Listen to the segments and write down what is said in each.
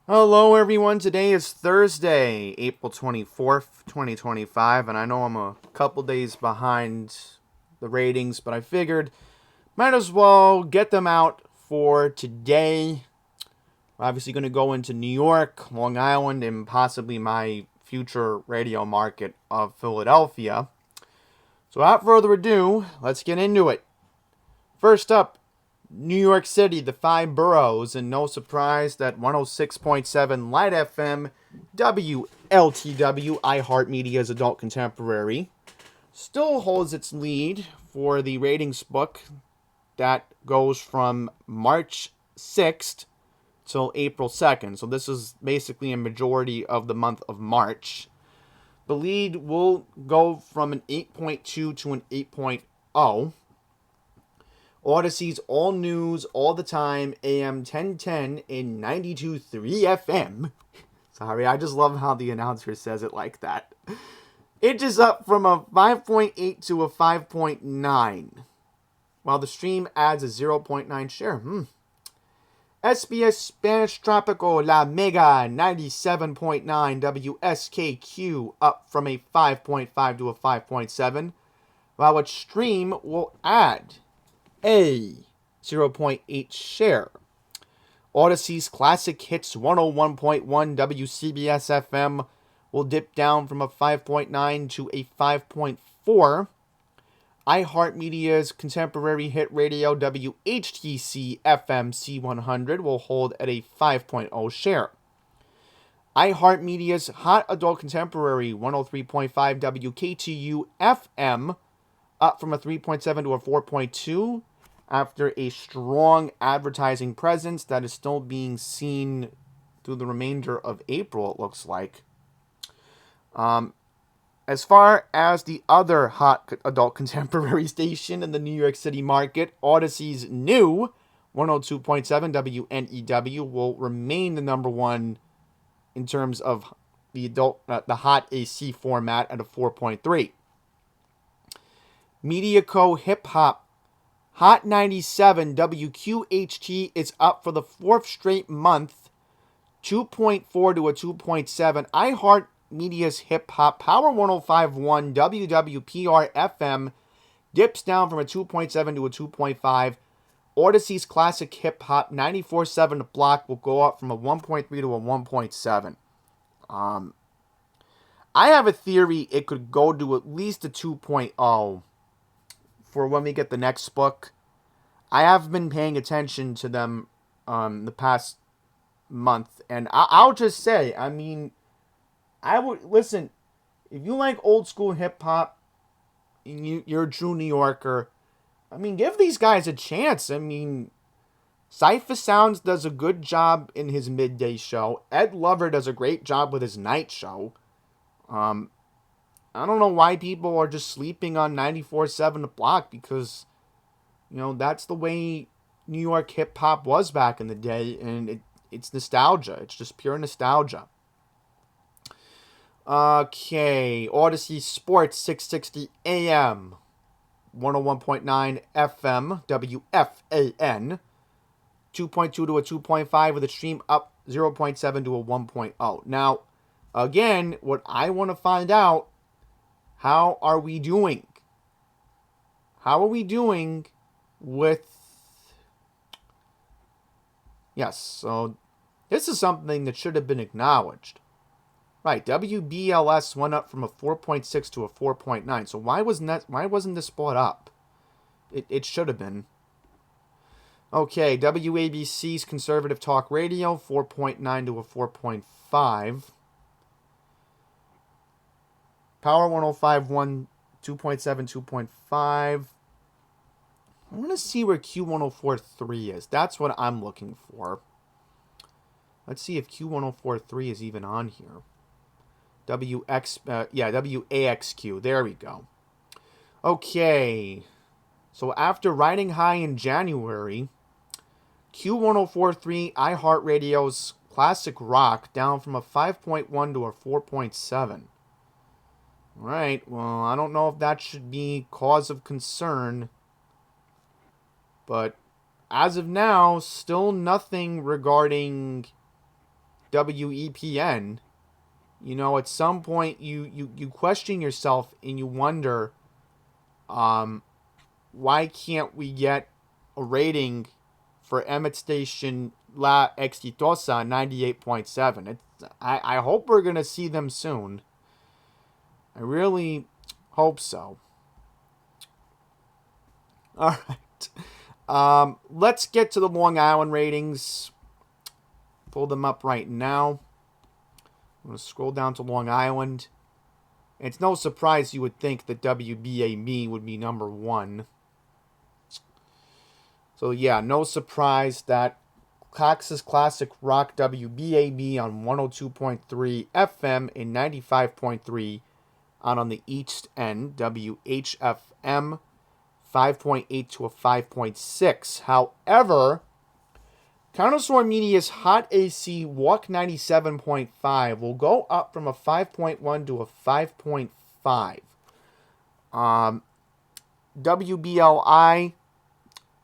Hello, everyone. Today is Thursday, April 24th, 2025, and I know I'm a couple days behind the ratings, but I figured might as well get them out for today. We're obviously going to go into New York, Long Island, and possibly my future radio market of Philadelphia. So, without further ado, let's get into it. First up, New York City, the five boroughs, and no surprise that 106.7 Light FM, WLTW, iHeartMedia's adult contemporary, still holds its lead for the ratings book that goes from March 6th till April 2nd. So this is basically a majority of the month of March. The lead will go from an 8.2 to an 8.0. Odyssey's all news, all the time, AM 1010 and 92.3 FM. Sorry, I just love how the announcer says it like that. It is up from a 5.8 to a 5.9, while the stream adds a zero point 0.9 share. SBS Spanish Tropico La Mega 97.9 WSKQ up from a 5.5 to a 5.7, while its stream will add a 0.8 share. Odyssey's Classic Hits 101.1 WCBS FM will dip down from a 5.9 to a 5.4. iHeartMedia's Contemporary Hit Radio WHTC FM C100 will hold at a 5.0 share. iHeartMedia's Hot Adult Contemporary 103.5 WKTU FM up from a 3.7 to a 4.2 after a strong advertising presence that is still being seen through the remainder of April, it looks like. As far as the other hot adult contemporary station in the New York City market, Odyssey's new 102.7 WNEW will remain the number one in terms of the hot AC format at a 4.3. MediaCo Hip Hop Hot 97 WQHT is up for the fourth straight month, 2.4 to a 2.7. iHeartMedia's Hip Hop Power 105.1 WWPR FM dips down from a 2.7 to a 2.5. Odyssey's Classic Hip Hop 94.7 The Block will go up from a 1.3 to a 1.7. I have a theory it could go to at least a 2.0 for when we get the next book. I have been paying attention to them the past month, and I'll just say, I mean, I would listen. If you like old school hip hop, and you're a true New Yorker, I mean, give these guys a chance. I mean, Cypher Sounds does a good job in his midday show. Ed Lover does a great job with his night show. I don't know why people are just sleeping on 94.7 The Block, because, that's the way New York hip hop was back in the day, and it's nostalgia. It's just pure nostalgia. Okay, Odyssey Sports 660 AM, 101.9 FM, WFAN, 2.2 to a 2.5 with a stream up 0.7 to a 1.0. Now, again, what I want to find out, how are we doing? How are we doing with... Yes, so this is something that should have been acknowledged. Right, WBLS went up from a 4.6 to a 4.9. So why wasn't this brought up? It should have been. Okay, WABC's Conservative Talk Radio, 4.9 to a 4.5. Power 105.1, 2.7, 2.5. I want to see where Q1043 is. That's what I'm looking for. Let's see if Q1043 is even on here. WAXQ. There we go. Okay. So after riding high in January, Q1043 iHeartRadio's Classic Rock down from a 5.1 to a 4.7. Alright, well, I don't know if that should be cause of concern. But as of now, still nothing regarding WEPN, at some point you question yourself and you wonder, why can't we get a rating for Emmett Station La Exitosa 98.7? I hope we're going to see them soon. I really hope so. All right. Let's get to the Long Island ratings. Pull them up right now. I'm going to scroll down to Long Island. It's no surprise you would think that WBAB would be number one. So yeah, no surprise that Cox's Classic Rock WBAB on 102.3 FM and 95.3 on the East End, WHFM 5.8 to a 5.6. However, Connoisseur Media's Hot AC Walk 97.5 will go up from a 5.1 to a 5.5. WBLI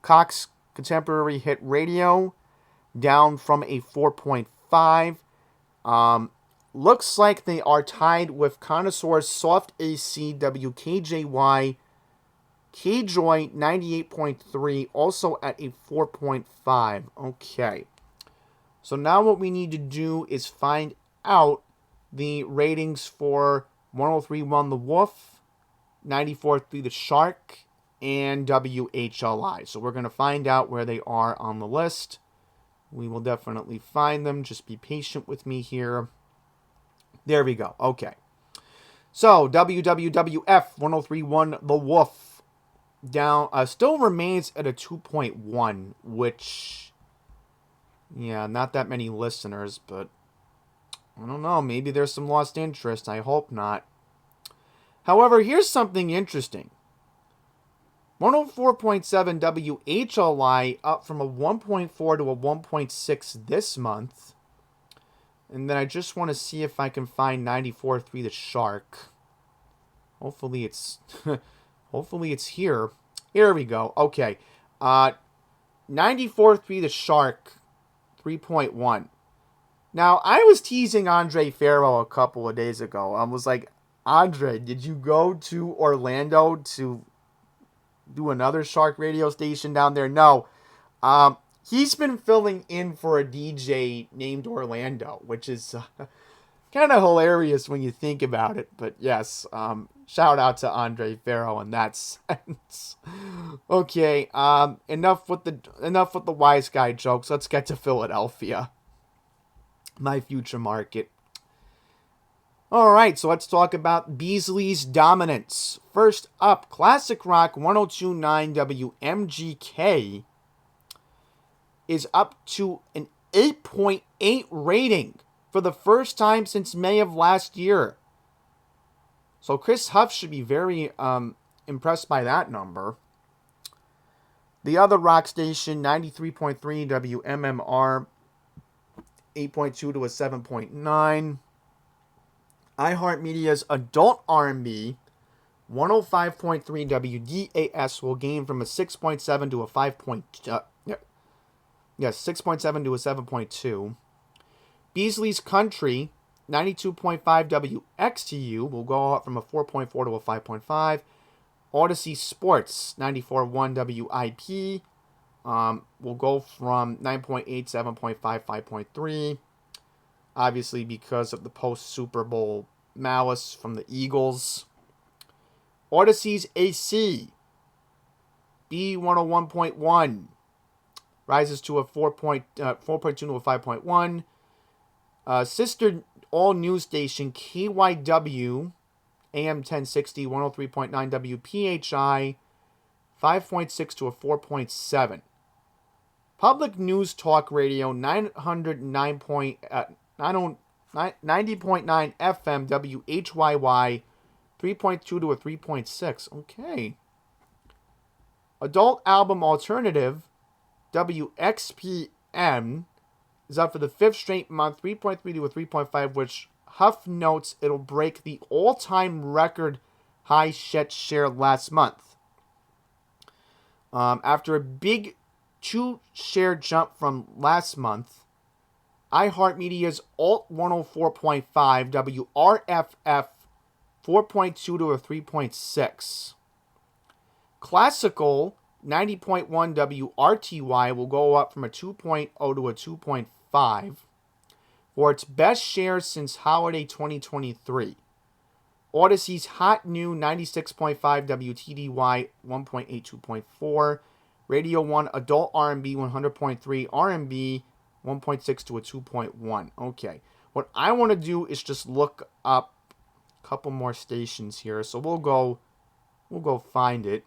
Cox Contemporary Hit Radio down from a 4.5. Looks like they are tied with Connoisseur's Soft AC WKJY K-Joy 98.3, also at a 4.5. Okay. So now what we need to do is find out the ratings for 103.1 The Wolf, 94.3 The Shark, and WHLI. So we're going to find out where they are on the list. We will definitely find them. Just be patient with me here. There we go. Okay. So WWWF 103.1 The Wolf down still remains at a 2.1, which, yeah, not that many listeners, but I don't know, maybe there's some lost interest. I hope not. However, here's something interesting. 104.7 WHLI up from a 1.4 to a 1.6 this month. And then I just want to see if I can find 94.3 The Shark. Hopefully it's hopefully it's here. Here we go. Okay. 94.3 The Shark 3.1. Now, I was teasing Andre Farrow a couple of days ago. I was like, Andre, did you go to Orlando to do another Shark radio station down there? No. He's been filling in for a DJ named Orlando, which is kind of hilarious when you think about it. But yes, shout out to Andre Farrow in that sense. Okay, enough with the wise guy jokes. Let's get to Philadelphia, my future market. All right, so let's talk about Beasley's dominance. First up, Classic Rock 102.9 WMGK is up to an 8.8 rating for the first time since May of last year. So Chris Huff should be very impressed by that number. The other rock station, 93.3 WMMR, 8.2 to a 7.9. iHeartMedia's Adult R&B, 105.3 WDAS will gain from a 6.7 to a 6.7 to a 7.2. Beasley's Country, 92.5 WXTU will go up from a 4.4 to a 5.5. Odyssey Sports, 94.1 WIP will go from 9.8, 7.5, 5.3. Obviously because of the post-Super Bowl malice from the Eagles. Odyssey's AC, B101.1, rises to a 4.2 to a 5.1. Sister all-news station KYW, AM 1060, 103.9 WPHI, 5.6 to a 4.7. Public News Talk Radio, 90.9 FM WHYY, 3.2 to a 3.6. Okay. Adult Album Alternative, WXPM, is up for the fifth straight month, 3.3 to a 3.5, which Huff notes it'll break the all-time record high share last month. After a big 2-share jump from last month, iHeartMedia's Alt 104.5, WRFF 4.2 to a 3.6. Classical 90.1 WRTY will go up from a 2.0 to a 2.5 for its best share since holiday 2023. Odyssey's hot new 96.5 WTDY 1.82.4. Radio 1 Adult R&B 100.3. R&B 1.6 to a 2.1. Okay. What I want to do is just look up a couple more stations here. So we'll go find it.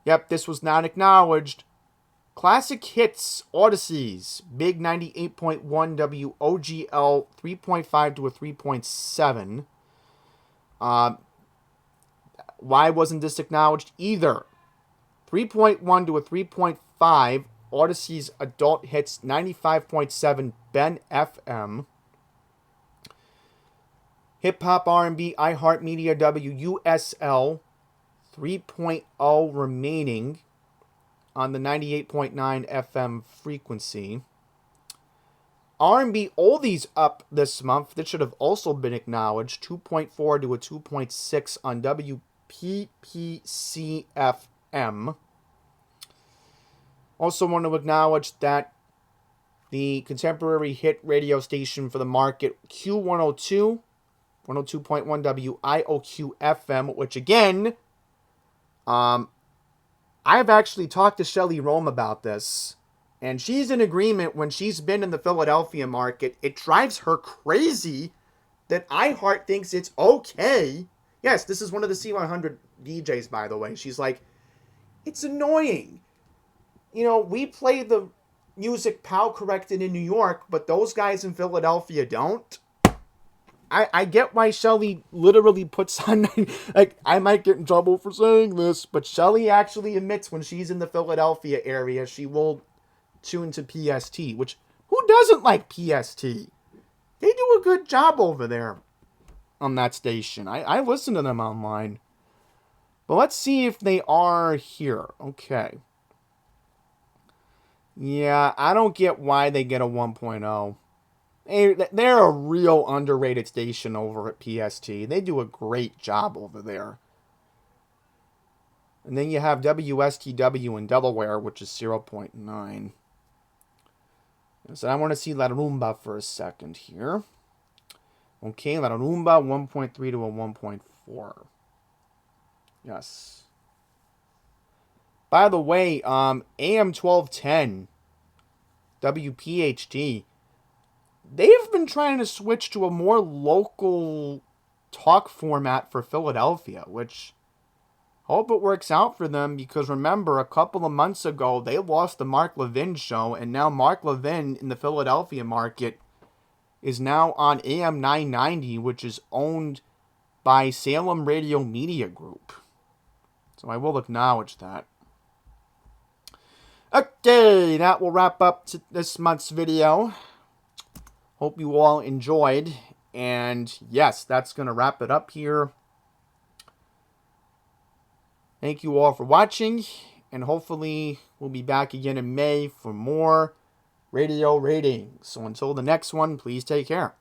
Yep, this was not acknowledged. Classic Hits Odysseys Big 98.1 WOGL 3.5 to a 3.7. Why wasn't this acknowledged either? 3.1 to a 3.5. Odyssey's Adult Hits 95.7 Ben FM. Hip Hop R&B iHeartMedia WUSL 3.0 remaining on the 98.9 FM frequency. R&B Oldies up this month. This should have also been acknowledged. 2.4 to a 2.6 on WPPC-FM. Also want to acknowledge that the contemporary hit radio station for the market, Q102, 102.1 WIOQ-FM, which again, I've actually talked to Shelly Rome about this, and she's in agreement. When she's been in the Philadelphia market, it drives her crazy that iHeart thinks it's okay. Yes, this is one of the C100 DJs, by the way. She's like, it's annoying. You know, we play the music PAL corrected in New York, but those guys in Philadelphia don't. I get why Shelly literally puts on, like, I might get in trouble for saying this, but Shelly actually admits when she's in the Philadelphia area, she will tune to PST, which, who doesn't like PST? They do a good job over there on that station. I listen to them online. But let's see if they are here. Okay. Yeah, I don't get why they get a 1.0. They're a real underrated station over at PST. They do a great job over there. And then you have WSTW in Delaware, which is 0.9. So I want to see La Rumba for a second here. Okay, La Rumba 1.3 to a 1.4. Yes. By the way, AM 1210, WPHT, they've been trying to switch to a more local talk format for Philadelphia, which I hope it works out for them, because remember, a couple of months ago, they lost the Mark Levin show, and now Mark Levin in the Philadelphia market is now on AM 990, which is owned by Salem Radio Media Group. So I will acknowledge that. Okay, that will wrap up this month's video. Hope you all enjoyed. And yes, that's going to wrap it up here. Thank you all for watching. And hopefully we'll be back again in May for more radio ratings. So until the next one, please take care.